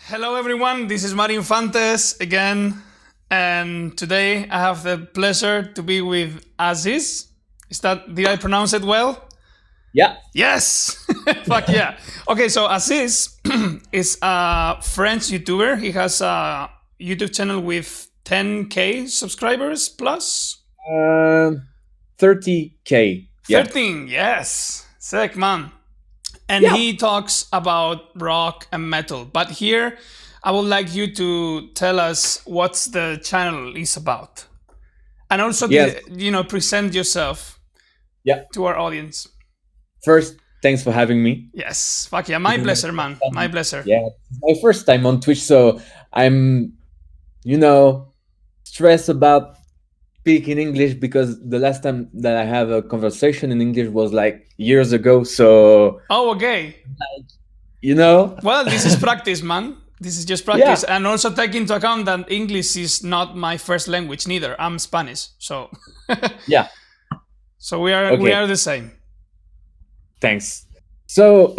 Hello, everyone. This is Mario Infantes again, and today I have the pleasure to be with Aziz. Did I pronounce it well? Yeah. Yes! Fuck yeah. Okay, so Aziz is a French YouTuber. He has a YouTube channel with 10K subscribers plus. 30K. Yeah. 13, yes. Sick, man. And Yeah. he talks about rock and metal. But here, I would like you to tell us what's the channel is about, and also, Yes. present yourself. Yeah. To our audience. First, thanks for having me. Yes, fuck yeah, my pleasure, man. My pleasure. Yeah, it's my first time on Twitch, so I'm, stressed about speaking English because the last time that I have a conversation in English was like years ago. So. Oh, okay. Well, this is practice, man. This is just practice, yeah. And also take into account that English is not my first language, neither. I'm Spanish, so. Yeah. So we are the same. Thanks. So,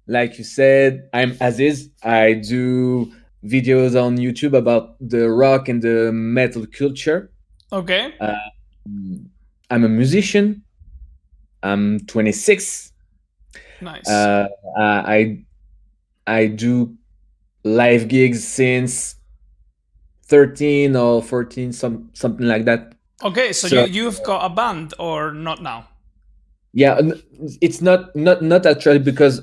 like you said, I'm Aziz. I do videos on YouTube about the rock and the metal culture. Okay. I'm a musician. I'm 26. Nice. I do live gigs since 13 or 14, something like that. Okay, so you've got a band or not now? Yeah, it's not actually because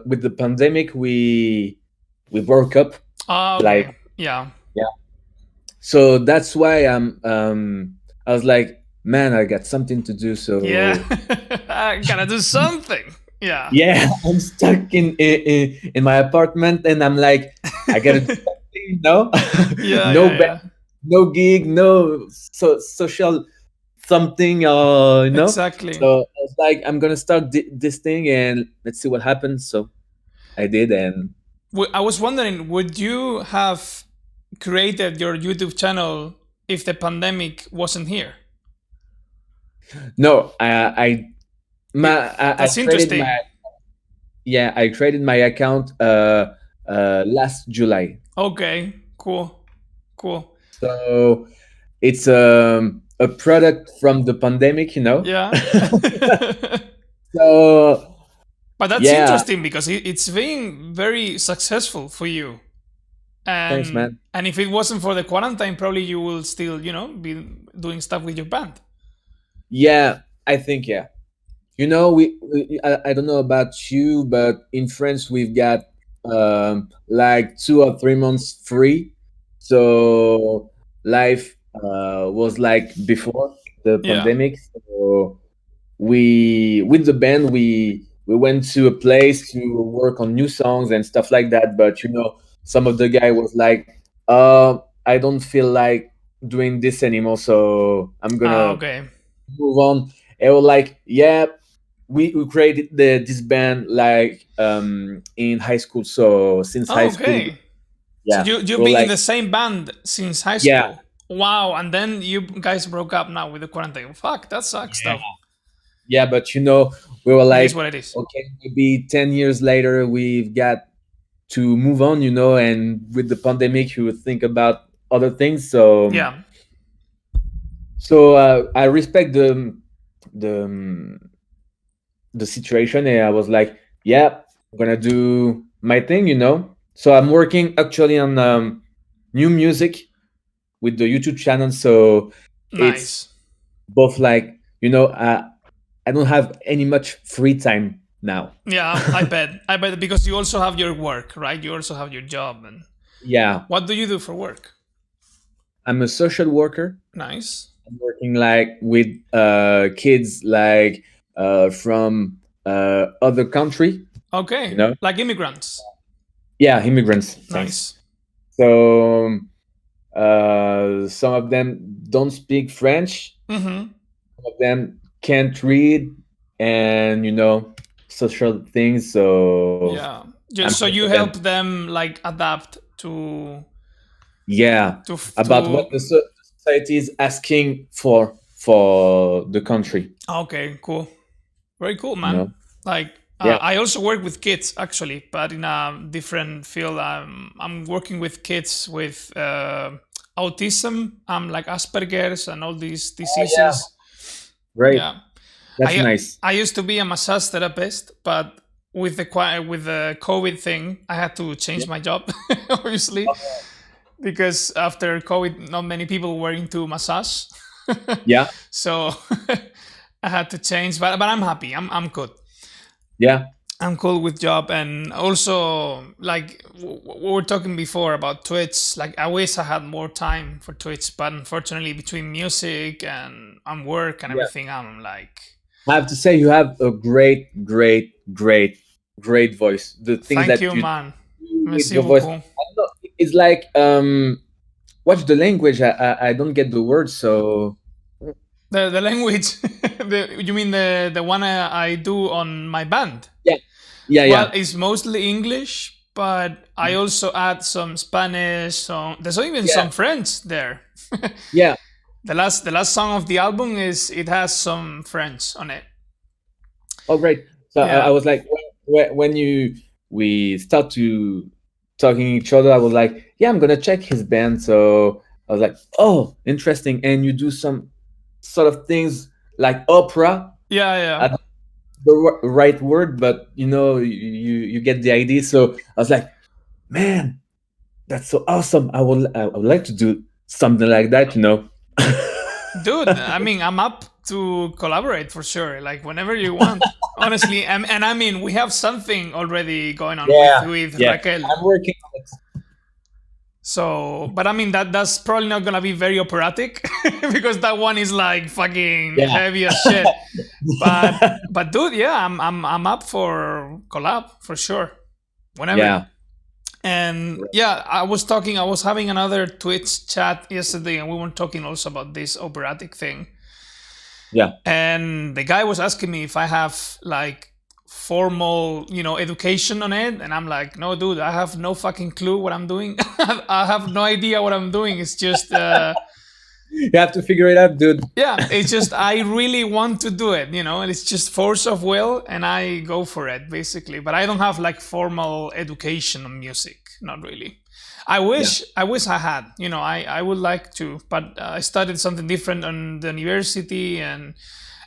with the pandemic we broke up. Oh, okay. Yeah. So that's why I was like, man, I got something to do. So yeah, I gotta do something. Yeah. Yeah, I'm stuck in my apartment, and I'm like, I gotta do something. No. Yeah. No gig, no social something, Exactly. So I was like, I'm gonna start this thing and let's see what happens. So I did, and I was wondering, would you have created your YouTube channel if the pandemic wasn't here? No, that's interesting. I created my account last July. Okay, cool. So it's a product from the pandemic, Yeah. So. But that's interesting because it's been very successful for you. And, thanks, man. And if it wasn't for the quarantine, probably you will still, be doing stuff with your band. Yeah, I think, yeah. I don't know about you, but in France we've got like 2 or 3 months free. So life was like before the pandemic. So with the band we went to a place to work on new songs and stuff like that. But some of the guy was like, I don't feel like doing this anymore, so I'm gonna move on. And we're like, yeah, we created this band like in high school. So since high school, yeah. So you've been in the same band since high school. Yeah. Wow, and then you guys broke up now with the quarantine. Fuck, that sucks, though. Yeah, but we were like, it is what it is. Okay, maybe 10 years later we've got to move on, and with the pandemic you would think about other things. So yeah. So I respect the situation, and I was like, yeah, I'm gonna do my thing, So I'm working actually on new music with the YouTube channel. So it's both like, I don't have any much free time now. Yeah, I bet because you also have your work, right? You also have your job. And yeah. What do you do for work? I'm a social worker. Nice. I'm working like with kids like from other country. Okay. Like immigrants. Yeah, immigrants. Nice. Thanks. So some of them don't speak French. Mm-hmm. Some of them can't read, and social things. So yeah. So you help them like adapt to. Yeah. About what the society is asking for the country. Okay, cool. Very cool, man. Like Yeah. I also work with kids actually, but in a different field. I'm working with kids with autism, like Asperger's and all these Oh yeah. diseases. Great. Yeah, That's I nice. I used to be a massage therapist, but with the COVID thing, I had to change Yeah. my job, obviously, because after COVID, not many people were into massage. Yeah. So I had to change, but I'm happy. I'm good. Yeah. I'm cool with job, and also like we were talking before about Twitch. Like I wish I had more time for Twitch, but unfortunately, between music and work and Yeah. everything, I'm like, I have to say you have a great, great, great, great voice. The things thank that you, you man. do with Merci your voice, I beaucoup. don't know, it's like what's the language? I don't get the word. So The language, you mean the one I do on my band? yeah, yeah, Well, yeah, it's mostly English, but I also add some Spanish. There's even yeah, some French there. yeah. The last song of the album it has some French on it. Oh, great. So I Yeah. was like, when we start to talking each other, I was like, yeah, I'm gonna check his band. So I was like, oh, interesting. And you do some sort of things like opera. Yeah, yeah. I don't know the right word, but you get the idea. So I was like, man, that's so awesome. I would like to do something like that. Dude, I mean, I'm up to collaborate for sure. Like whenever you want. Honestly, and I mean, we have something already going on with Yeah, with yeah. Raquel. I'm working on it. So, but I mean that's probably not gonna be very operatic because that one is like fucking Yeah. heavy as shit. But dude, yeah, I'm up for collab for sure. Whenever. Yeah. And yeah, I was having another Twitch chat yesterday, and we were talking also about this operatic thing. Yeah. And the guy was asking me if I have like formal, education on it, and I'm like, no, dude, I have no fucking clue what I'm doing. I have no idea what I'm doing. It's just, You have to figure it out, dude. yeah, it's just I really want to do it, and it's just force of will, and I go for it basically. But I don't have like formal education on music, not really. I wish I had, I would like to, but I studied something different on the university, and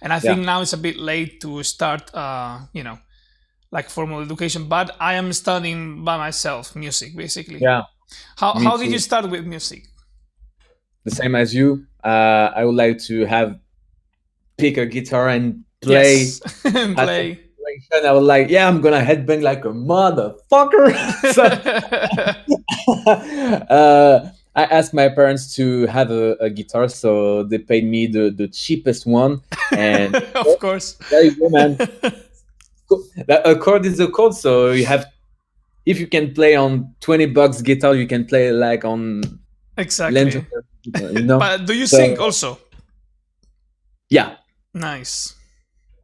I think now it's a bit late to start, like formal education. But I am studying by myself music, basically. Yeah. How did you start with music? The same as you. I would like to pick a guitar and play. Yes. Play. And I was like, yeah, I'm gonna headbang like a motherfucker. I asked my parents to have a guitar, so they paid me the cheapest one. And of course, there you go, man. A chord is a chord, so if you can play on $20 guitar, you can play like on exactly. But do you sing also? Yeah. Nice.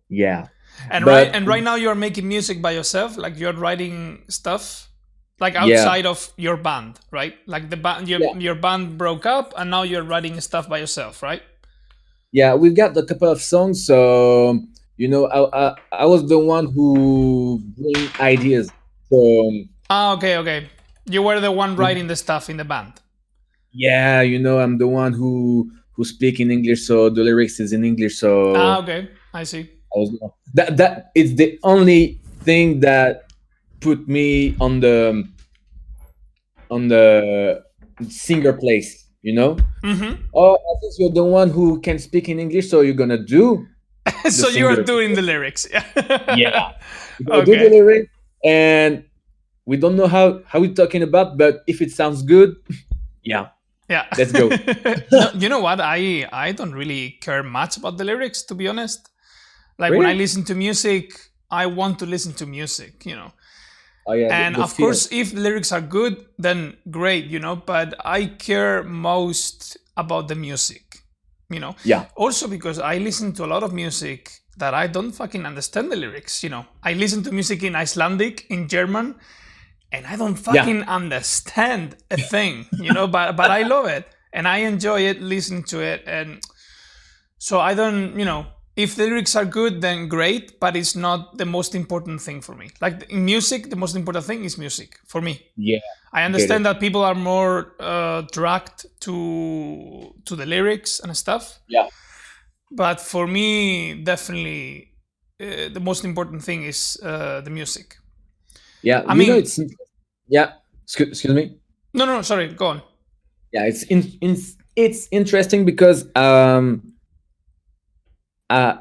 Yeah. And right now you're making music by yourself, like you're writing stuff, like outside of your band, right? Like the band, your band broke up, and now you're writing stuff by yourself, right? Yeah, we've got a couple of songs. So I was the one who bring ideas. So okay. You were the one writing the stuff in the band. Yeah, I'm the one who speak in English, so the lyrics is in English. So okay, I see. That it's the only thing that put me on the singer place. Mm-hmm. Oh, I think you're the one who can speak in English, so you're gonna do. So you're doing the lyrics. Yeah. Okay. Do the lyrics, and we don't know how we're talking about, but if it sounds good, yeah, let's go. No, you know what? I don't really care much about the lyrics, to be honest. Like Really? when I listen to music, I want to listen to music, Oh, yeah, and of course, if the lyrics are good, then great, but I care most about the music, Yeah. Also because I listen to a lot of music that I don't fucking understand the lyrics, I listen to music in Icelandic, in German, and I don't fucking understand a thing, but I love it, and I enjoy it, listening to it, and so I don't, if the lyrics are good, then great, but it's not the most important thing for me. Like in music, the most important thing is music for me. Yeah, I get understand it. that people are more dragged to the lyrics and stuff, Yeah, but for me, definitely the most important thing is the music. yeah. I mean, It's yeah. Excuse me. no, no, sorry, go on. Yeah, it's interesting because uh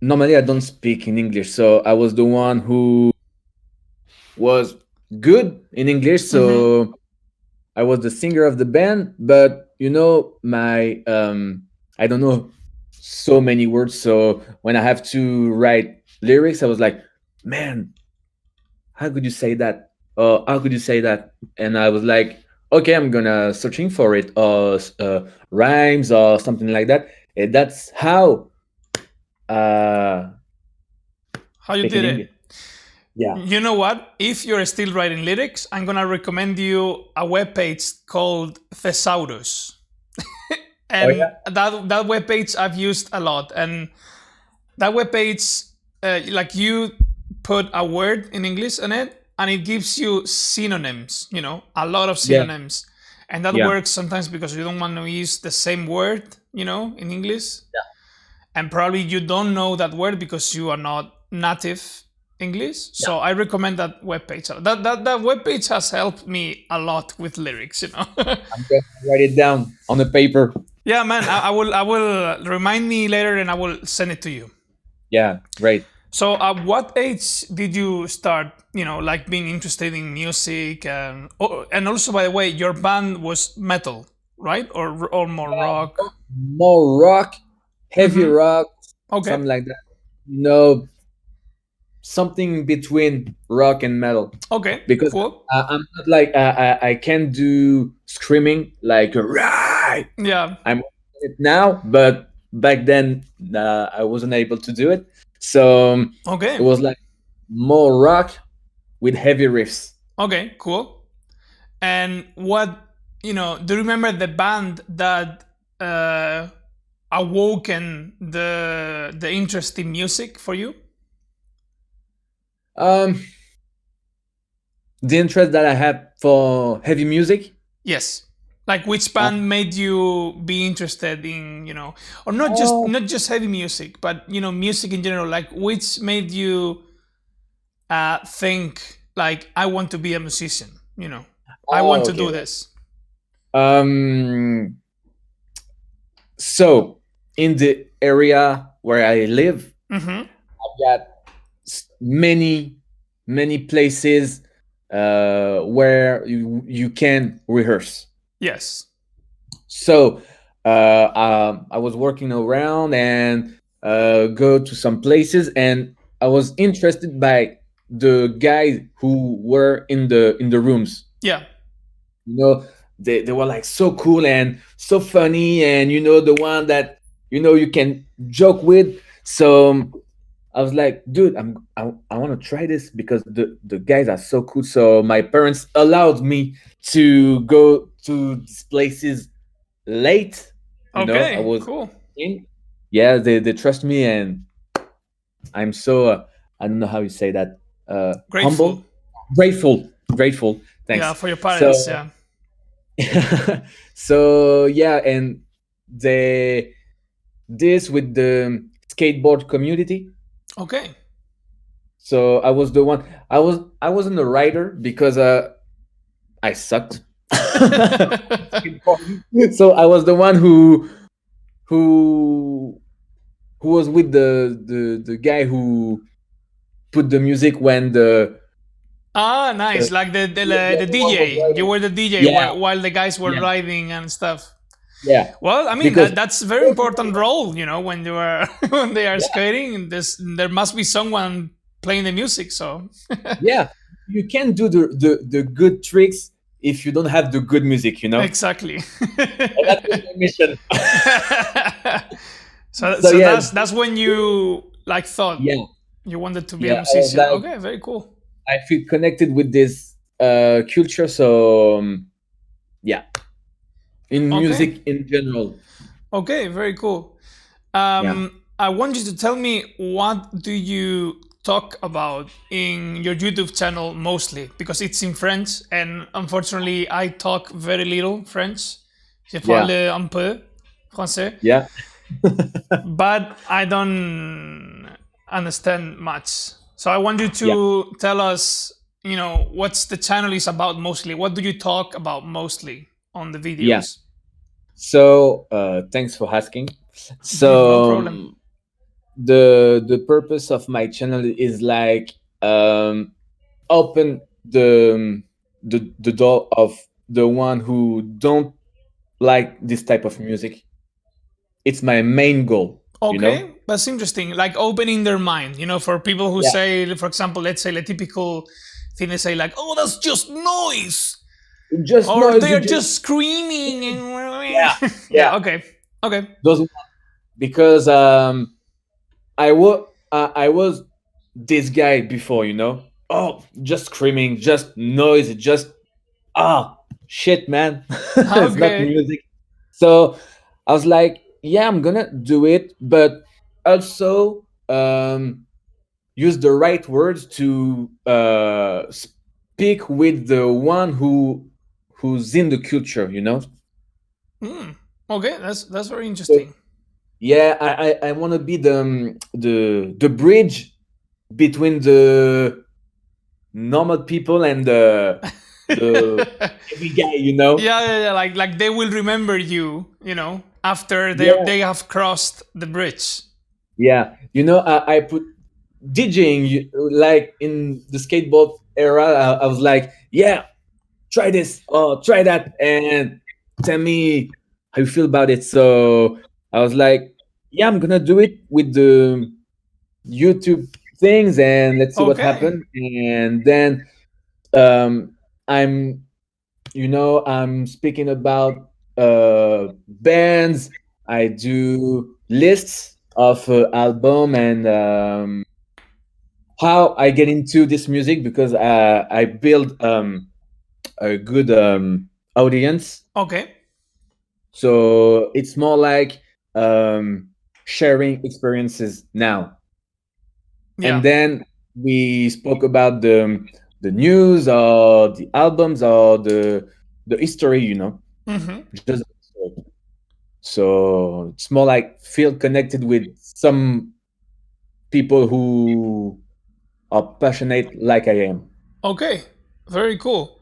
normally I don't speak in English, so I was the one who was good in English, Mm-hmm. so I was the singer of the band. But my I don't know so many words, so when I have to write lyrics, I was like, man, how could you say that? How could you say that? And I was like, okay, I'm gonna searching for it, or rhymes or something like that. And that's how uh, How you speaking did English. it? Yeah. You know what? If you're still writing lyrics, I'm gonna recommend you a webpage called Thesaurus, Oh and yeah. that webpage I've used a lot. And that webpage, like you put a word in English on it, and it gives you synonyms. You know, a lot of Yeah. synonyms, and that Yeah. works sometimes because you don't want to use the same word. You know, in English, and probably you don't know that word because you are not native English. Yeah. So I recommend that webpage. That webpage has helped me a lot with lyrics. You know. I'm gonna write it down on the paper. Yeah, man. I will remind me later, and I will send it to you. Yeah. Great. So, at what age did you start? You know, like being interested in music, and also, by the way, your band was metal, right, or more rock? More rock, heavy Mm-hmm. rock, Okay. something like that. No, something between rock and metal. Okay. Because Cool. I'm not like I can't do screaming like right. Yeah. I'm it now, but back then I wasn't able to do it. So it Okay. was like more rock with heavy riffs. Okay. Cool. And what do you remember the band that uh, awoken the interest in music for you? Um, the interest that I had for heavy music. Yes. Like which Uh, band made you be interested in, or not just oh, not just heavy music, but music in general. Like which made you think like I want to be a musician. I want to okay. do this. Um, so in the area where I live, Mm-hmm. I've got many many places where you can rehearse. Yes. So I was working around and go to some places, and I was interested by the guys who were in the rooms. Yeah. You know, they were like so cool and so funny, and the one that you can joke with. So I was like, dude, I want to try this because the guys are so cool. So my parents allowed me to go to these places late. I Okay. was Cool. in. Yeah, they trust me, and I'm so I don't know how you say that. Grateful. Humble, grateful. Yeah, Thanks. for your So parents. Yeah. so yeah, and they this with the skateboard community. Okay. So I was the one. I wasn't a rider because I sucked. So I was the one who who was with the guy who put the music when Ah, uh, nice. Like the the one was DJ. You riding. were the DJ Yeah, while the guys were yeah, riding and stuff. yeah. Well, I mean Because that's a very important role. When you are when they are yeah, skating. There must be someone playing the music. So yeah, you can do the good tricks if you don't have the good music. exactly. And that was my mission. so So so yeah, that's when you like thought yeah, you wanted to be a yeah. I was musician. like, Okay, very cool. I feel connected with this culture. So yeah, in Okay. music in general. Okay, very cool. Yeah. I want you to tell me, what do you talk about in your YouTube channel mostly? Because it's in French, and unfortunately, I talk very little French. Je parle Yeah, un peu français, yeah, but I don't understand much. So I want you yeah, to tell us, what's the channel is about mostly. What do you talk about mostly on the yeah. videos? So thanks for asking. No So problem. the purpose of my channel is like open the door of the one who don't like this type of music. It's my main goal, you know. Okay, that's interesting. Like opening their mind, for people who Yeah, say, for example, let's say the typical thing they say, like, "Oh, that's just noise," just or noise. they You are just just screaming. And yeah, yeah, yeah. okay, okay, Those because I was this guy before, you know. Oh, just screaming, just noise, just ah shit, man. It's not okay, music. So I was like, yeah, I'm gonna do it, but also use the right words to speak with the one who's in the culture, you know. mm. Okay. That's very So interesting. yeah, I want to be the bridge between the normal people and the yeah, heavy guy, you know. yeah, yeah. Like they will remember you, after Yeah, they have crossed the bridge. yeah. You know, I put DJing like in the skateboard era. I was like, yeah, try this or try that, and tell me how you feel about it. So I was like, yeah, I'm gonna do it with the YouTube things, and let's see what Okay, happens. And then um, I'm I'm speaking about bands. I do lists of album and how I get into this music because I build a good audience. okay, So it's more like um, sharing experiences now. And yeah. then we spoke about the news or the albums or the history, you know, Hmm. just so it's more like feel connected with some people who are passionate like I am. Okay, very cool.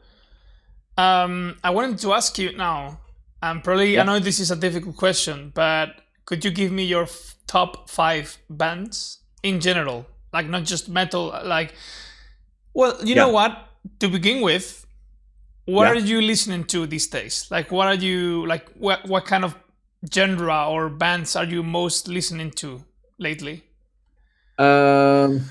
I wanted to ask you now, and probably I Yeah, know this is a difficult question, but could you give me your top five bands in general, like not just metal? Like, well, you know yeah, what? To begin with, what are yeah. you listening to these days? Like, what are you like? What kind of genre or bands are you most listening to lately? Um,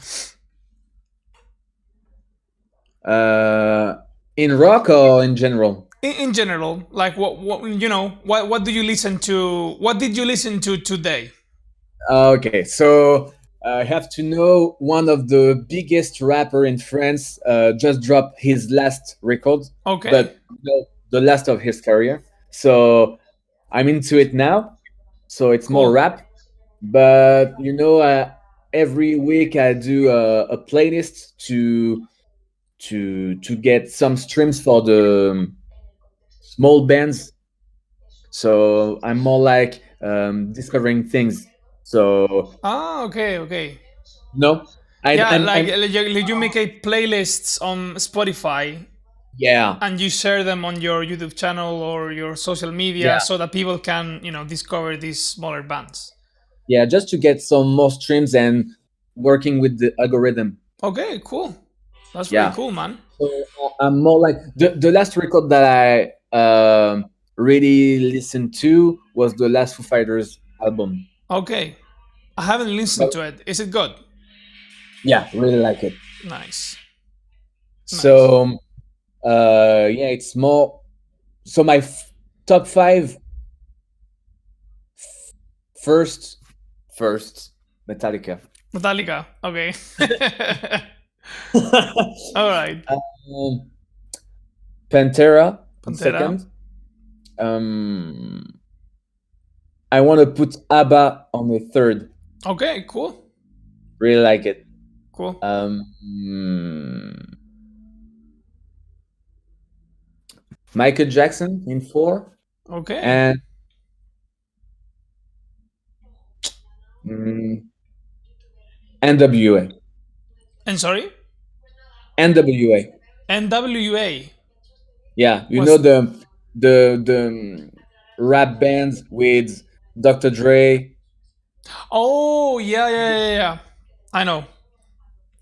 uh, in rock or in general? In general, like what do you listen to? What did you listen to today? Okay, so I have to know one of the biggest rapper in France just dropped his last record, Okay, but the last of his career. So I'm into it now. So it's more cool. rap, but every week I do a playlist to get some streams for the small bands. So I'm more like discovering things. So Ah, okay, okay. no, Yeah, like I'm you make a playlists on Spotify yeah, and you share them on your YouTube channel or your social media yeah, so that people can, discover these smaller bands. yeah, just to get some more streams and working with the algorithm. Okay, cool. That's very Yeah. cool, man. So I'm more like the last record that I really listened to was the last Foo Fighters album. Okay. I haven't listened But to it. Is it good? yeah, really like it. Nice. Nice. So yeah, it's more. So my top five first, first Metallica. Metallica. Okay. All right. um, Pantera in Pantera. second. Um, I want to put ABBA on the third. Okay, cool. Really like it. Cool. Michael Jackson in 4, Okay. and mm, NWA. And sorry? NWA. NWA Yeah, you know was. the rap bands with Dr. Dre. Oh, yeah, yeah, yeah, yeah. I know.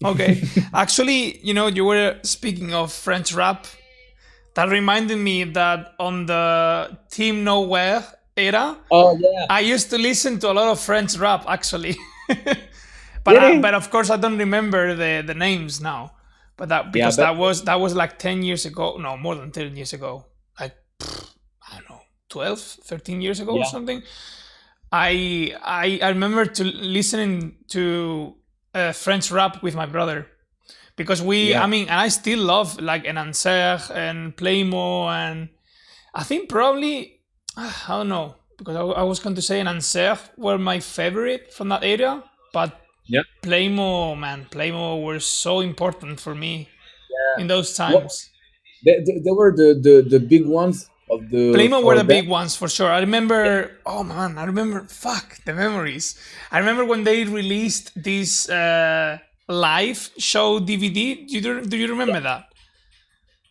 Okay. Actually, you were speaking of French rap. That reminded me that on the Team Nowhere era, Oh yeah, I used to listen to a lot of French rap actually. But really? of course I don't remember the names now. But that Yeah, because but that was like 10 years ago. No, more than 10 years ago. Like I don't know, 12, 13 years ago or yeah, something. I remember to listening to French rap with my brother because yeah, I mean, and I still love like Enancer and Playmo, and I think probably, I don't know, because I was going to say Enancer were my favorite from that area, but yeah. Playmo, man, Playmo were so important for me Yeah. in those What times. they were the big ones of the Playmo were for the them. big ones for sure. I remember, oh man, I remember, fuck, the memories. I remember when they released this live show DVD. Do you remember that?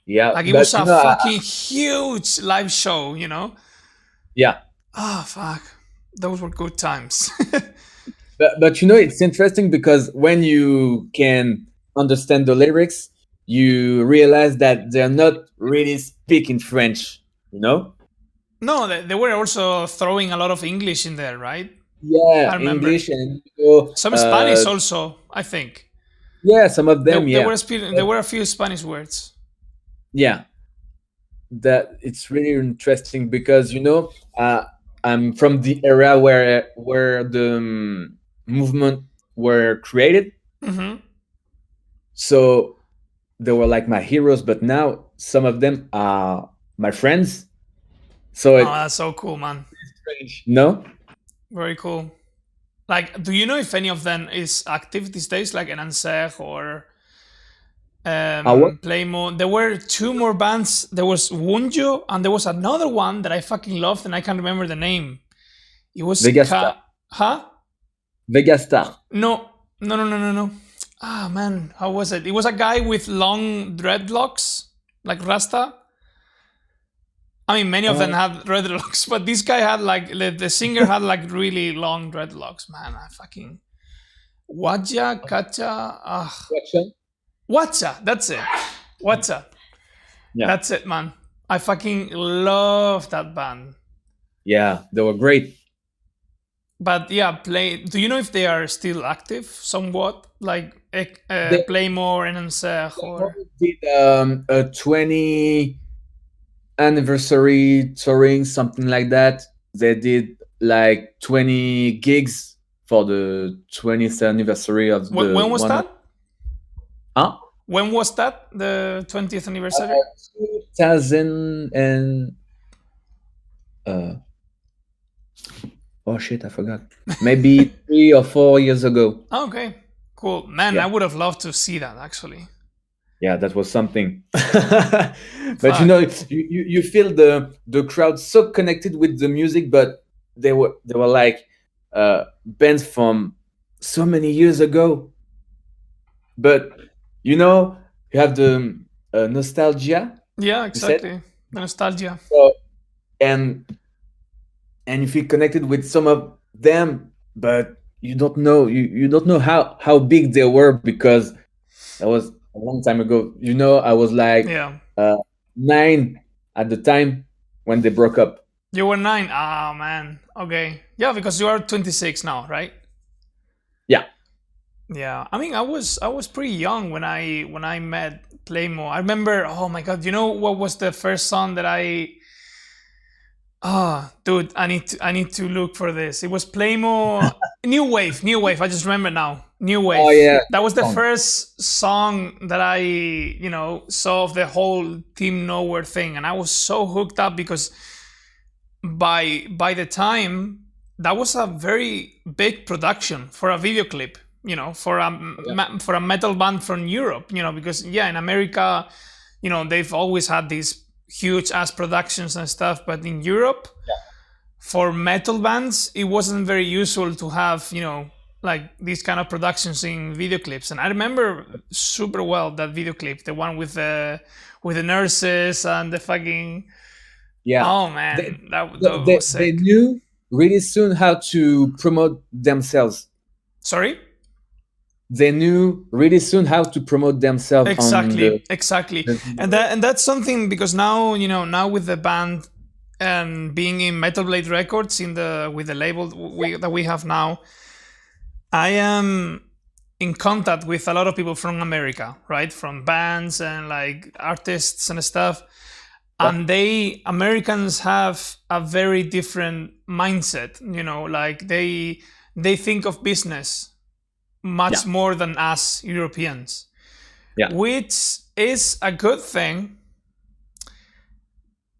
Yeah, Like it was but a fucking huge live show. yeah, Ah, fuck. Those were good times. but it's interesting because when you can understand the lyrics, you realize that they're not really speaking French. You know? No, they were also throwing a lot of English in there, right? I Yeah, remember. English and Some Spanish also, I think. yeah, some of There, them, there, yeah. were, a there But were a few Spanish words. yeah, that it's really interesting because I'm from the era where the movement were created, Mm-hmm. so they were like my heroes. But now some of them are my friends, so Oh, it's that's so cool, man. strange. No, Very cool. Like, do you know if any of them is active these days, like Enancer or what? Playmo? There were two more bands. There was Wunjo, and there was another one that I fucking loved, and I can't remember the name. It was Vegastar, Huh? Vegastar. No, no, no, no, no, no. Ah, man, how was it? It was a guy with long dreadlocks, like Rasta. I mean, many of them Uh, had dreadlocks, but this guy had like the singer had like really long dreadlocks. Man, I fucking Waja Kacha. Ah, Question? Wacha. That's it. Wacha. Yeah, That's it, man. I fucking love that band. yeah, they were great. But yeah, play. Do you know if they are still active? Somewhat, like They, Playmore and Ensech or. did a 20 anniversary touring, something like that. They did like 20 gigs for the 20th anniversary of the When was one of that? huh? When was that? The 20th Uh, anniversary? 2000 and oh shit, I forgot. Maybe 3 or 4 years ago. Okay, cool. Man, I Yeah, would have loved to see that actually. yeah, that was something. But Fuck. you feel the crowd so connected with the music, but they were like bands from so many years ago. But you know, you have the nostalgia. Yeah, You said exactly. The nostalgia. so, and you feel connected with some of them, but you don't know how big they were because that was a long time ago. I was like Yeah. 9 at the time when they broke up. You were 9. Ah, man. Okay. Yeah, because you are 26 now, right? Yeah, Yeah. I mean, I was pretty young when I met Playmo. I remember. Oh my god. You know what was the first song that I? Ah, dude, I need to look for this. It was Playmo. New Wave. New Wave. I just remember now. New oh Wave. yeah, That was the song. first song that I saw of the whole Team Nowhere thing, and I was so hooked up because by the time that was a very big production for a video clip, for Yeah. for a metal band from Europe, because yeah, in America, they've always had these huge ass productions and stuff, but in Europe, for metal bands, it wasn't very usual to have, like these kind of productions in video clips. And I remember super well that video clip, the one with the nurses and the fucking, Yeah. oh They, man, that they, was they sick. knew really soon how to promote themselves. Sorry? They knew really soon how to promote themselves on Exactly, the and that's something, because now, now with the band and being in Metal Blade Records, with the label that we have now, I am in contact with a lot of people from America, right? From bands and like artists and stuff. yeah, And Americans have a very different mindset, like they think of business yeah, much more than us Europeans, yeah, which is a good thing,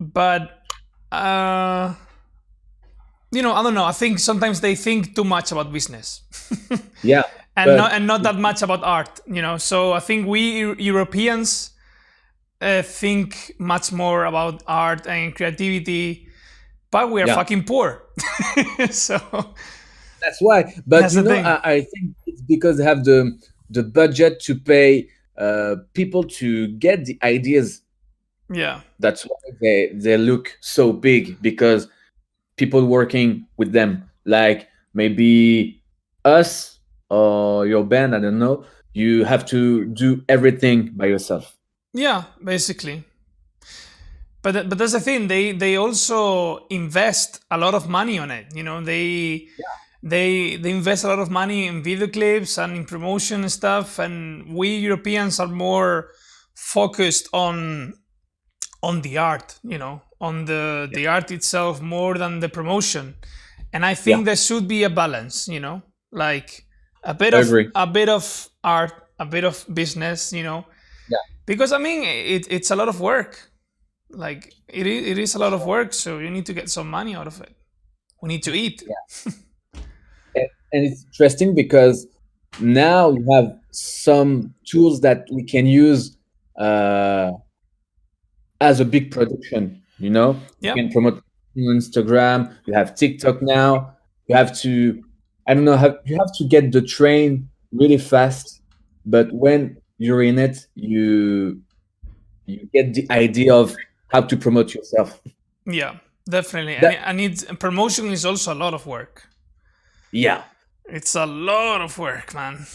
but I don't know. I think sometimes they think too much about business, yeah. and But not that much about art. So I think we Europeans think much more about art and creativity, but we are yeah, fucking poor. So that's why. But that's the thing. I think it's because they have the budget to pay people to get the ideas. Yeah. That's why they look so big, because people working with them, like maybe us or your band, I don't know, you have to do everything by yourself. Yeah, basically. But that's the thing. They also invest a lot of money on it. They invest a lot of money in video clips and in promotion and stuff. And we Europeans are more focused on the art. On the art itself more than the promotion. And I Yeah, think there should be a balance. Like a bit I of agree. a bit of art, a bit of business. Yeah, Because I mean it's a lot of work. Like it is a lot of work, so you need to get some money out of it. We need to eat. yeah. And it's interesting because now you have some tools that we can use uh, as a big production. You Yeah. can promote on Instagram. You have TikTok now. You have to, I don't know, you have to get the train really fast. But when you're in it, you get the idea of how to promote yourself. Yeah, definitely. And That promotion is also a lot of work. Yeah, It's a lot of work, man.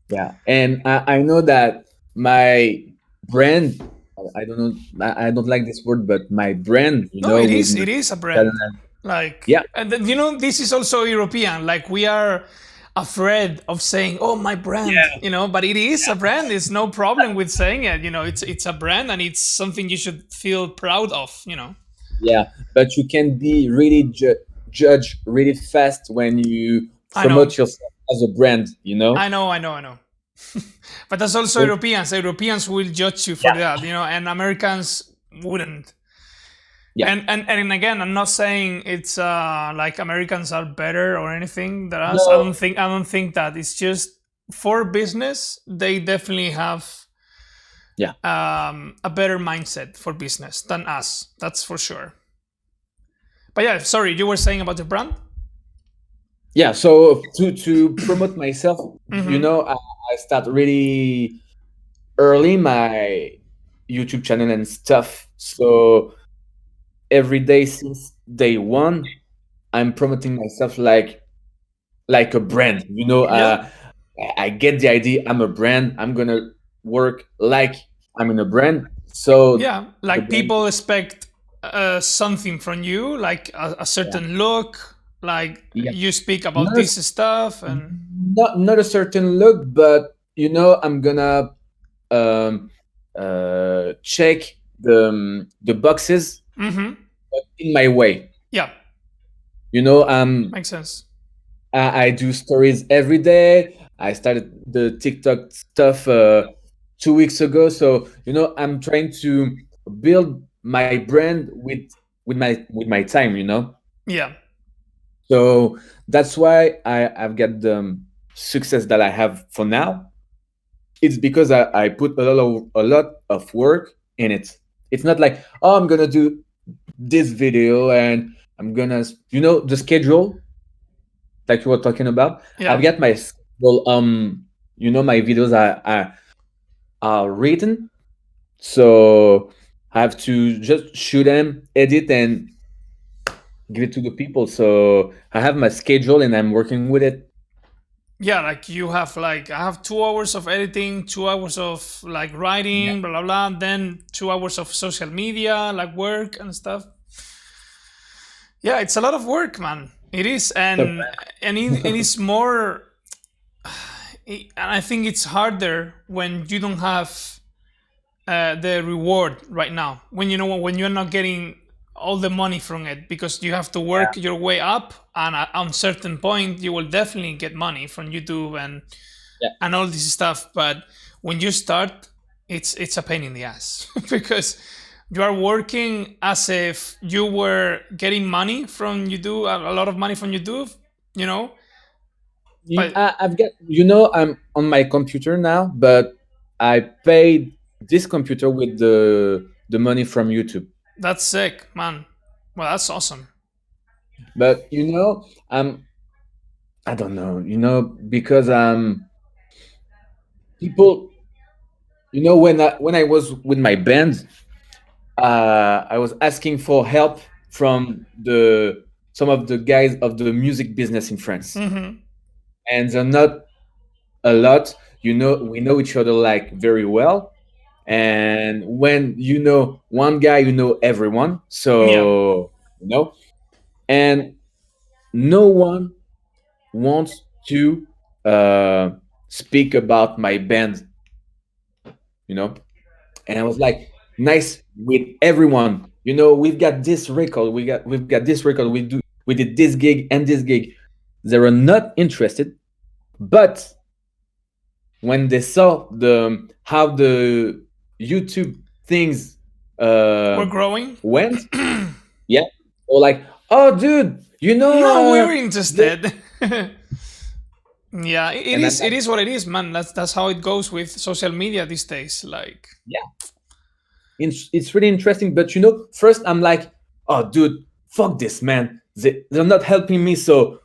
yeah, and I know that my brand. I don't know. I don't like this word, but my brand. No, it With is. my It is a brand. channel. Like, Yeah, and then, this is also European. Like, we are afraid of saying, "Oh, my brand," yeah, But it is a brand. There's no problem with saying it. It's a brand, and it's something you should feel proud of. yeah. But you can be really judge really fast when you I know, promote yourself as a brand. I know. But that's also So, Europeans. Europeans will judge you for yeah, that, and Americans wouldn't. yeah. And again, I'm not saying it's like Americans are better or anything than us. No, I don't think that. It's just for business, they definitely have yeah. a better mindset for business than us. That's for sure. But yeah, sorry, you were saying about the brand? Yeah, so to promote myself, Mm-hmm. I start really early my YouTube channel and stuff. So every day since day one, I'm promoting myself like a brand. Yeah. I get the idea. I'm a brand. I'm gonna work like I'm in a brand. So Yeah, the like brand, people expect something from you, like a yeah, certain look, like yeah. you speak about Not a, this stuff, and not a certain look, but I'm gonna um, check the boxes mm-hmm. in my way. Yeah, You know, um, makes sense. I do stories every day. I started the TikTok stuff 2 weeks ago, so I'm trying to build my brand with my time. Yeah, So that's why I've got the success that I have for now. It's because I put a lot of work in it. It's not like, oh, I'm gonna do this video and I'm gonna, the schedule like you were talking about. I've Yeah. got my schedule. My videos are written, so I have to just shoot them, edit, and give it to the people. So I have my schedule and I'm working with it. Yeah, like you have like I have 2 hours of editing, 2 hours of like Yeah. writing, blah blah blah, then 2 hours of social media, like work and stuff. Yeah, it's a lot of work, man. It is, So, and it is more. And I think it's harder when you don't have the reward right now. When when you're not getting all the money from it because you have to work your way up, and at a certain point you will definitely get money from YouTube yeah. and all this stuff. But when you start, it's a pain in the ass because you are working as if you were getting money from YouTube, a lot of money from YouTube, you know. But I've got, I'm on my computer now, but I paid this computer with the money from YouTube. that's sick, man. Well, that's awesome. But I don't know, because people, when I was with my band, I was asking for help from the some of the guys of the music business in France, Hmm. and they're not a lot. We know each other like very well, and when you know one guy, you know everyone. Yeah. So and no one wants to uh, speak about my band, you know. And I was like, nice with everyone. We've got this record. We've got this record. We did this gig and this gig. They were not interested, but when they saw the how the YouTube things We're uh, growing. went, yeah, or like, oh, dude, No, we're this, interested. Yeah, it and I'm is. It like, is what it is, man. That's how it goes with social media these days. Like, yeah, it's really interesting. But first I'm like, oh, dude, fuck this, man. They're not helping me, so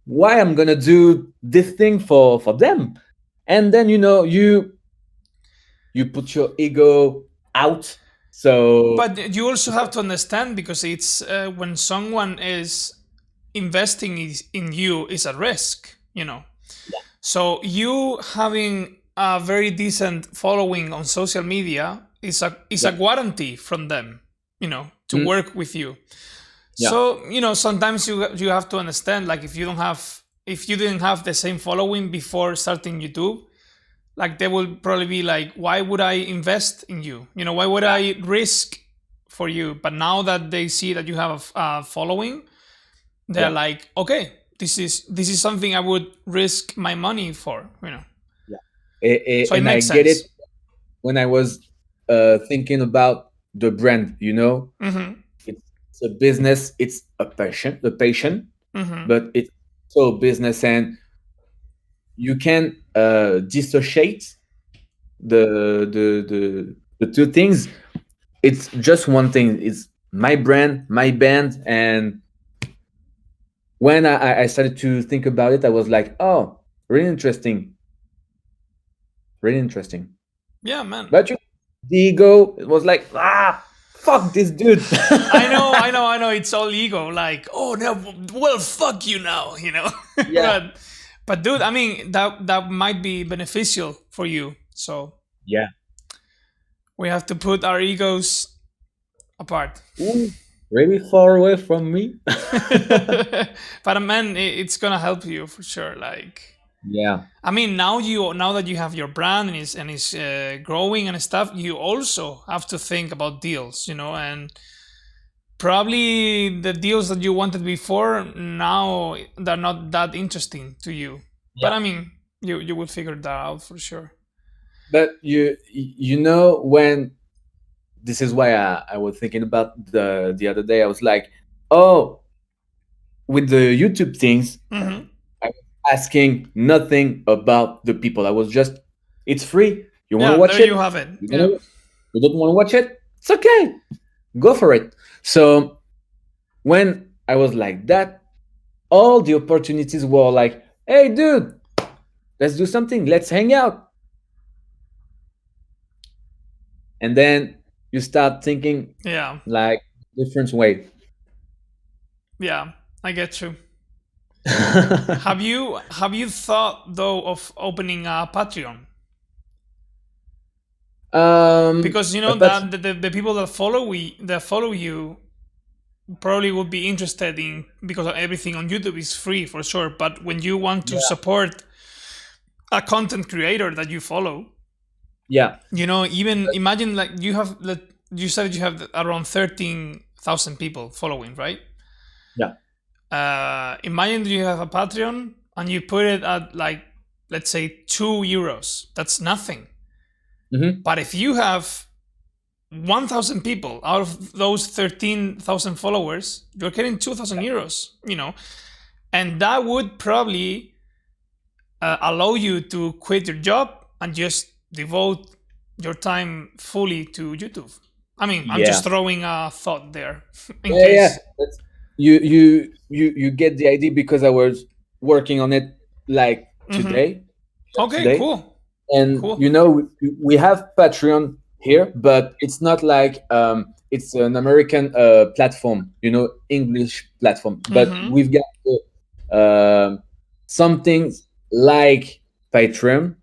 why I'm gonna do this thing for them? And then you put your ego out. So but you also have to understand because it's when someone is investing in you is a risk, you know. So you having a very decent following on social media is a yeah, guarantee from them, you know, to mm, work with you. yeah, So sometimes you have to understand like if you didn't have the same following before starting YouTube, like they will probably be like, why would I invest in you? Why would yeah, I risk for you? But now that they see that you have a following, they're yeah, like, okay, this is something I would risk my money for. yeah. So it And I makes get it sense. when I was thinking about the brand. Mm-hmm. It's a business, it's a passion, Mm-hmm. but it's so business, and you can dissociate the two things. It's just one thing. It's my brand, my band, and when I started to think about it, I was like, oh, really interesting, really interesting. Yeah, man. But the ego, it was like, fuck this dude. I know. It's all ego. Like, oh no, well, fuck you now. Yeah, But dude, I mean that might be beneficial for you. So yeah. we have to put our egos apart. Ooh, really far away from me. But man, it's gonna help you for sure. Like, Yeah, I mean, now that you have your brand and it's growing and stuff, you also have to think about deals, and probably the deals that you wanted before now they're not that interesting to you. But yeah. I mean, you will figure that out for sure. But when this is why I was thinking about the other day. I was like, oh, with the YouTube things, Mm-hmm. I was asking nothing about the people. I was just, it's free. You want to Yeah, watch there you it? have it. You, Yeah. you don't want to watch it? It's okay. Go for it. So when I was like that, all the opportunities were like, hey, dude, let's do something. Let's hang out. And then you start thinking Yeah. like different way. Yeah. I get you. Have you thought though of opening a Patreon? Because you know but that the people that follow you probably would be interested in, because everything on YouTube is free for sure. But when you want to yeah, support a content creator that you follow, yeah, even imagine like you said you have around 13,000 people following, right? yeah. Imagine you have a Patreon and you put it at like, let's say, €2. That's nothing. Mm-hmm. But if you have 1,000 people out of those 13,000 followers, you're getting €2,000, and that would probably allow you to quit your job and just devote your time fully to YouTube. I mean, I'm Yeah, just throwing a thought there in yeah. case. You get the idea because I was working on it like Mm-hmm. today, just Okay, today. cool. And Cool. we have Patreon here, but it's not like it's an American platform, English platform. But Mm-hmm. we've got something like Patreon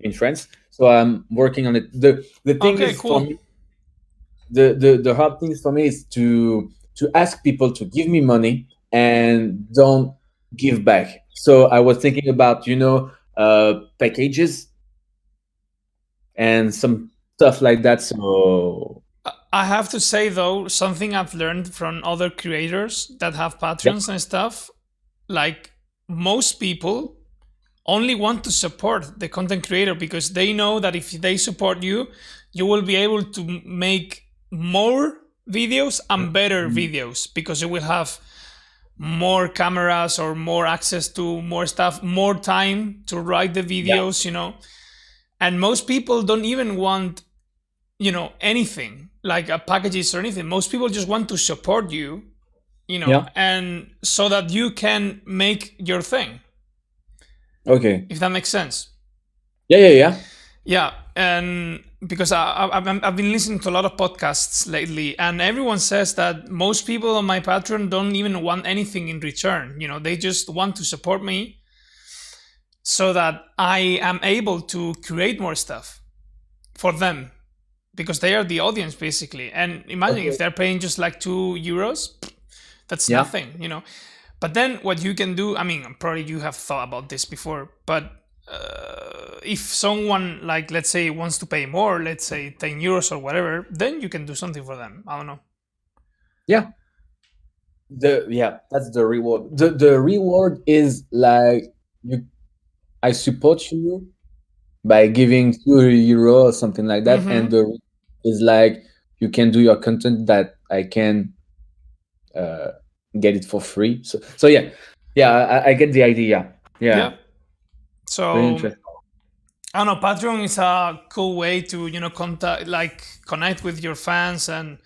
in France. So I'm working on it. The thing Okay, is for cool. me, the hard thing for me is to ask people to give me money and don't give back. So I was thinking about packages and some stuff like that. So I have to say though, something I've learned from other creators that have yeah, Patreons and stuff, like most people only want to support the content creator because they know that if they support you, you will be able to make more videos and better videos because you will have more cameras or more access to more stuff, more time to write the yeah, videos. And most people don't even want anything like packages or anything. Most people just want to support you, yeah. and so that you can make your thing, Okay. if that makes sense. Yeah, yeah, yeah. Yeah, and because I've been listening to a lot of podcasts lately, and everyone says that most people on my Patreon don't even want anything in return. They just want to support me so that I am able to create more stuff for them, because they are the audience basically. And imagine if Okay. they're paying just like €2, that's Yeah. nothing. But then what you can do, I mean, probably you have thought about this before, but if someone, like, let's say, wants to pay more, let's say €10 or whatever, then you can do something for them. I don't know. Yeah. That's the reward. The reward is like you I support you by giving €2 or something like that, and Mm-hmm. the is like you can do your content that I can uh, get it for free. So yeah, yeah, I get the idea. Yeah. Yeah, very So interesting. I don't know. Patreon is a cool way to connect with your fans and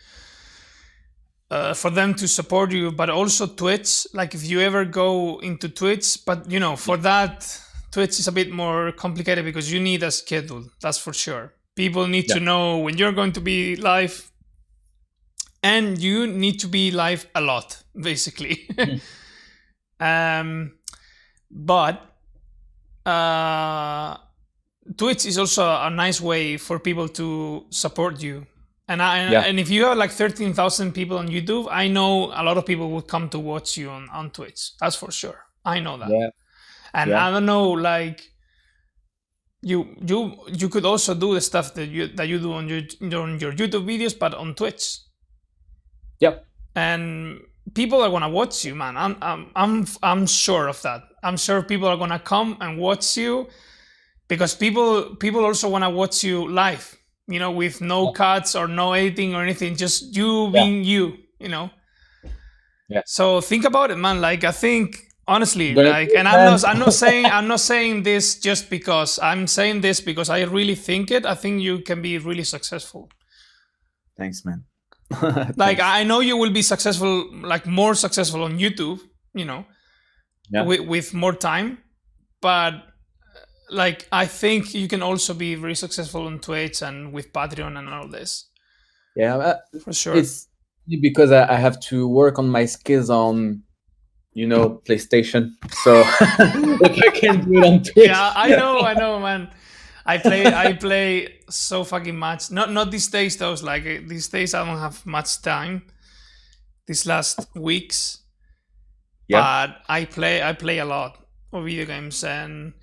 for them to support you, but also Twitch. Like if you ever go into Twitch, but for that, Twitch is a bit more complicated because you need a schedule. That's for sure. People need Yeah, to know when you're going to be live, and you need to be live a lot, basically. mm, But Twitch is also a nice way for people to support you. yeah, And if you have like 13,000 people on YouTube, I know a lot of people would come to watch you on Twitch. That's for sure. I know that. yeah, And yeah, I don't know, like you could also do the stuff that you do on your YouTube videos, but on Twitch. yeah, And people are gonna watch you, man. I'm sure of that. I'm sure people are gonna come and watch you because people also wanna watch you live. With no cuts or no editing or anything, just you yeah. being you. Yeah. So think about it, man. Like I think honestly, Gonna like, do and it, man. I'm not saying this just because I'm saying this because I really think it. I think you can be really successful. Thanks, man. Like Thanks. I know you will be successful, like more successful on YouTube, Yeah. with more time. But like I think you can also be very successful on Twitch and with Patreon and all this. Yeah. For sure. It's because I have to work on my skills on, PlayStation. So if I can do it on Twitch. Yeah, I know, man. I play so fucking much. Not these days though. Like these days I don't have much time. These last weeks, Yeah. but I play a lot of video games and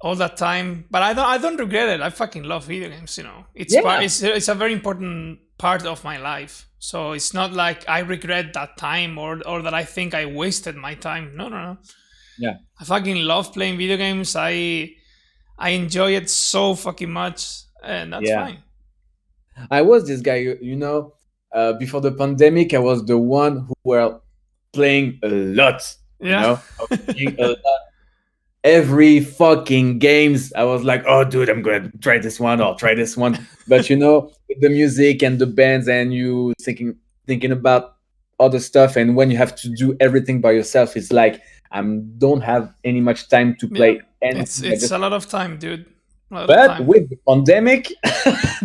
all that time. But I don't regret it. I fucking love video games. It's Yeah. it's a very important part of my life. So it's not like I regret that time or that I think I wasted my time. No. Yeah. I fucking love playing video games. I enjoy it so fucking much, and that's fine. I was this guy, before the pandemic, I was the one who were playing a lot. Yeah. I was playing a lot. Every fucking games, I was like, oh, dude, I'm gonna try this one or try this one. But with the music and the bands, and you thinking about other stuff, and when you have to do everything by yourself, it's like I don't have any much time to play. It's a lot of time, dude. But with the pandemic,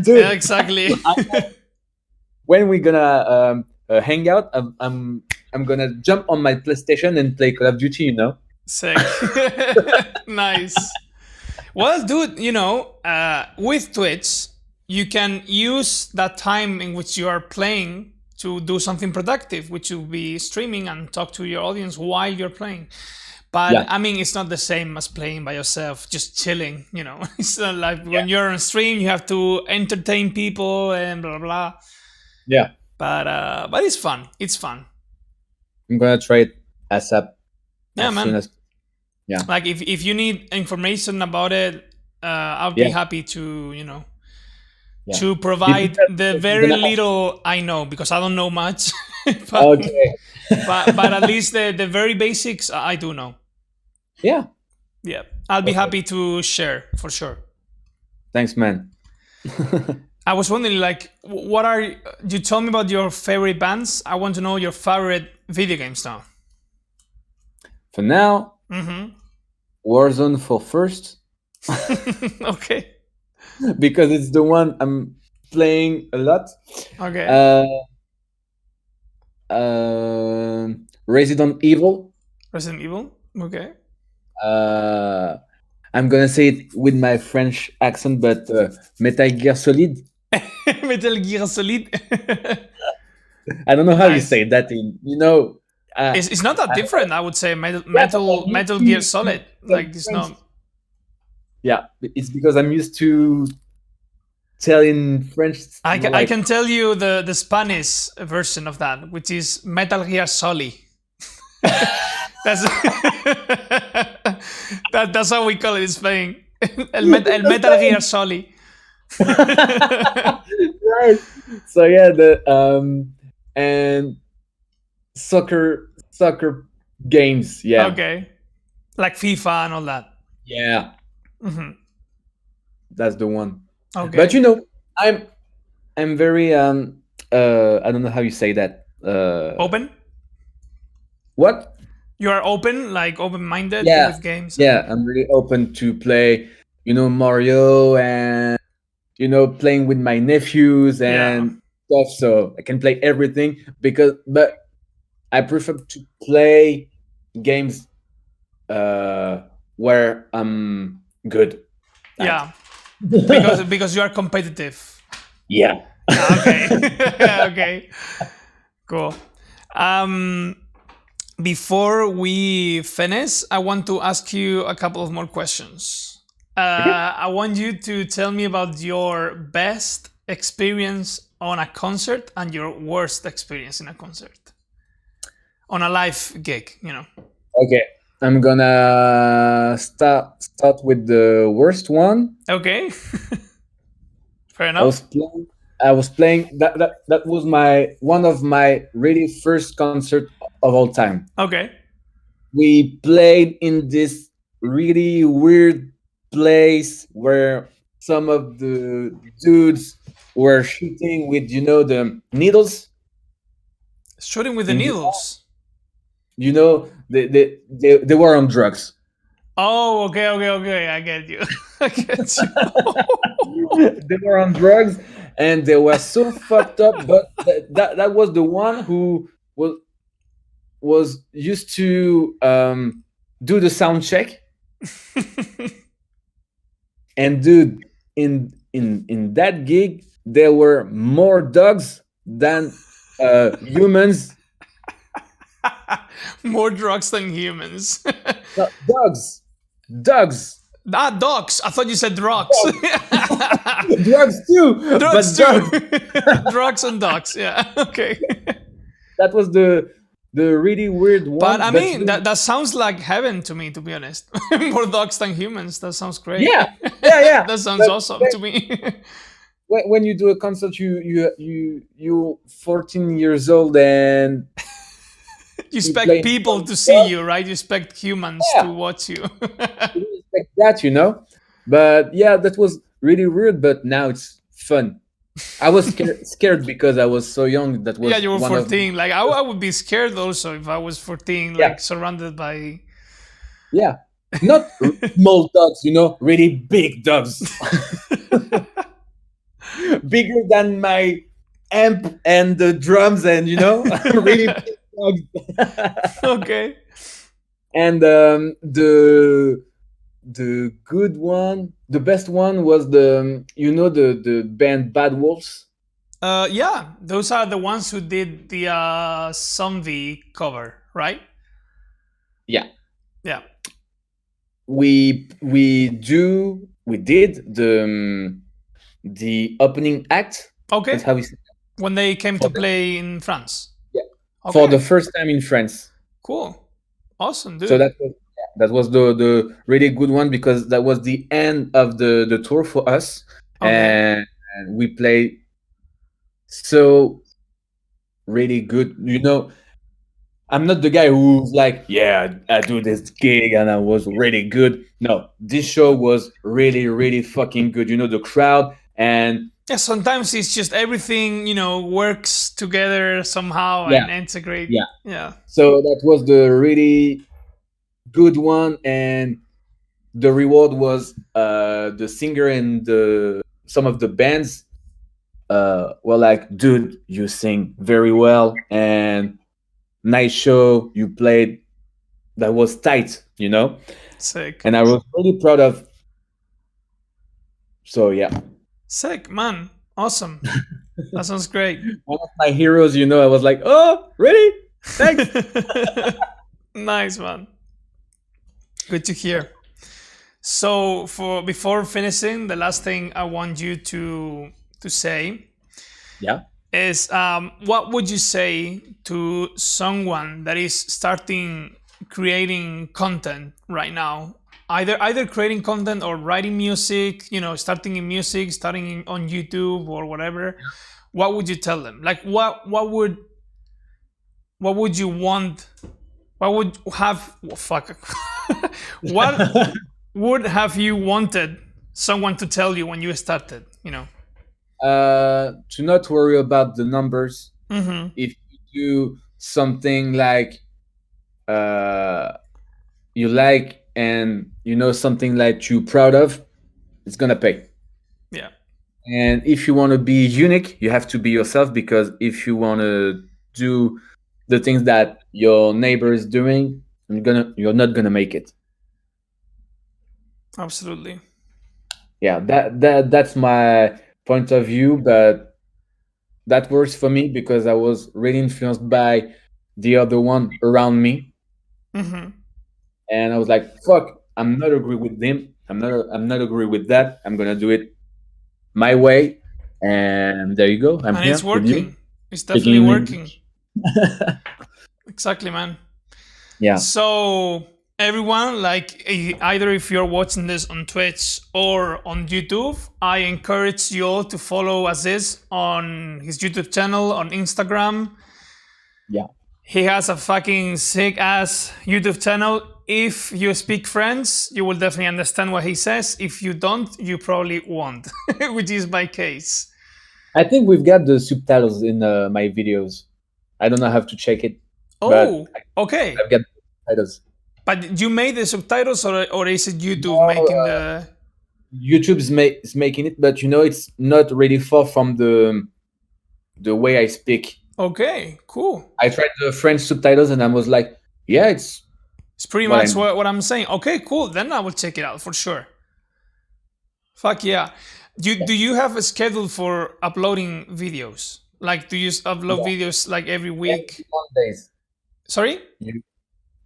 dude, yeah, exactly. When we're gonna hang out, I'm gonna jump on my PlayStation and play Call of Duty. Sick. Nice. Well, dude, with Twitch, you can use that time in which you are playing to do something productive, which will be streaming and talk to your audience while you're playing. But I mean, it's not the same as playing by yourself, just chilling. It's not like when you're on stream, you have to entertain people and blah blah. Yeah. But it's fun. It's fun. I'm gonna try it ASAP. Yeah, man. Soon as, Like if you need information about it, I'll be happy to to provide the very little I know, because I don't know much. but, okay. but at least the very basics I do know. Yeah. Yeah. I'll be happy to share for sure. Thanks, man. I was wondering, like, you told me about your favorite bands. I want to know your favorite video games now. For now, Warzone for first. Okay. Because it's the one I'm playing a lot. Okay. Resident Evil. Resident Evil. Okay. I'm gonna say it with my French accent, but Metal Gear Solid. Metal Gear Solid. I don't know how you say that it's not that different. I would say Metal Gear Solid. Like it's not. Yeah, it's because I'm used to telling French. I can tell you the Spanish version of that, which is Metal Gear Solid. That's how we call it in Spain. El Metal Gear Solid. Right. So and soccer games. Yeah. Okay. Like FIFA and all that. Yeah. That's the one. Okay. But I'm very I don't know how you say that. Open? What? You are open, like open-minded with games? Yeah, I'm really open to play, Mario and, playing with my nephews and stuff. So I can play everything but I prefer to play games where I'm good. Yeah, because you are competitive. Yeah. Okay. Okay. Cool. Before we finish, I want to ask you a couple of more questions. I want you to tell me about your best experience on a concert and your worst experience in a concert. On a live gig, Okay. I'm gonna start with the worst one. Okay. Fair enough. I was playing that was one of my really first concert of all time. Okay. We played in this really weird place where some of the dudes were shooting with, the needles Shooting with the in the, needles. they were on drugs. Oh, okay. I get you. I get you. They were on drugs and they were so fucked up. But that was the one who was used to do the sound check. And dude, in that gig, there were more dogs than humans. More drugs than humans. No, dogs. Dogs. I thought you said drugs. Drugs too. Drugs but too. Drugs and dogs. Yeah. Okay. That was the really weird one. But I mean, that sounds like heaven to me, to be honest. More dogs than humans. That sounds great. Yeah. That sounds awesome to me. When you do a concert, you 14 years old and you expect people to see you, right? You expect humans to watch you. You expect that, But yeah, that was really weird. But now it's fun. I was scared because I was so young. That was you were 14. Like I would be scared also if I was 14, like surrounded by. Yeah, not small dogs, really big dogs, bigger than my amp and the drums, and really big dogs. Okay. And the good one, the best one was the band Bad Wolves. Yeah, those are the ones who did the zombie cover, right? Yeah. Yeah. We did the opening act. Okay. That's how we said it. When they came to play in France. Yeah. Okay. For the first time in France. Cool. Awesome, dude. So that was the really good one because that was the end of the tour for us. Okay. And we played so really good. I'm not the guy who's like, yeah, I do this gig and I was really good. No, this show was really, really fucking good. The crowd and yeah, sometimes it's just everything, works together somehow and integrate. Yeah. So that was the really good one, and the reward was the singer and some of the bands were like, dude, you sing very well and nice show you played. That was tight, Sick. And I was really proud of. So yeah. Sick, man. Awesome. That sounds great. One of my heroes, I was like, oh, really? Thanks. Nice, man. Good to hear. So before finishing, the last thing I want you to say is what would you say to someone that is starting creating content right now? Either creating content or writing music, starting in music, starting on YouTube or whatever. What would you tell them? Like what would you want? What would have what would have you wanted someone to tell you when you started? To not worry about the numbers. Mm-hmm. If you do something like you like and something like you're proud of, it's gonna pay. Yeah. And if you want to be unique, you have to be yourself, because if you want to do the things that your neighbor is doing, you're not gonna make it. Absolutely. Yeah, that's my point of view, but that works for me because I was really influenced by the other one around me. Mm-hmm. And I was like, fuck, I'm not agree with them. I'm not agree with that. I'm gonna do it my way. And there you go. And here it's working. It's definitely working. Exactly, man. Yeah. So everyone, like either if you're watching this on Twitch or on YouTube, I encourage you all to follow Aziz on his YouTube channel, on Instagram. Yeah. He has a fucking sick ass YouTube channel. If you speak French, you will definitely understand what he says. If you don't, you probably won't, which is my case. I think we've got the subtitles in my videos. I don't know how to check it. Oh, okay. I've got the subtitles. But you made the subtitles, or is it YouTube making the? YouTube is making it, but it's not really far from the way I speak. Okay, cool. I tried the French subtitles and I was like, yeah, it's pretty much what I'm saying. Okay, cool. Then I will check it out for sure. Fuck yeah. Do you have a schedule for uploading videos? Like, do you upload videos like every week? Every Mondays. Sorry?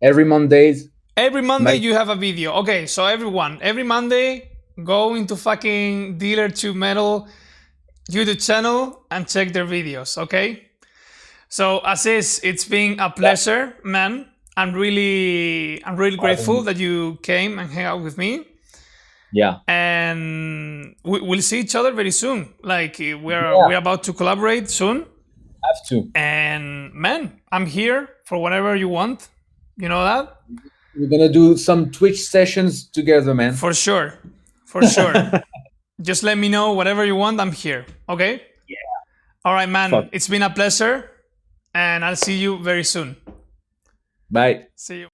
Every Mondays. Every Monday you have a video. Okay, so every Monday, go into fucking Dealer2Metal YouTube channel and check their videos, okay? So Aziz, it's been a pleasure, man. I'm really grateful that you came and hang out with me. Yeah. And we'll see each other very soon. Like we're about to collaborate soon. Have to. And man, I'm here for whatever you want. You know that? We're gonna do some Twitch sessions together, man. For sure. For sure. Just let me know whatever you want. I'm here. Okay? Yeah. All right, man. It's been a pleasure. And I'll see you very soon. Bye. See you.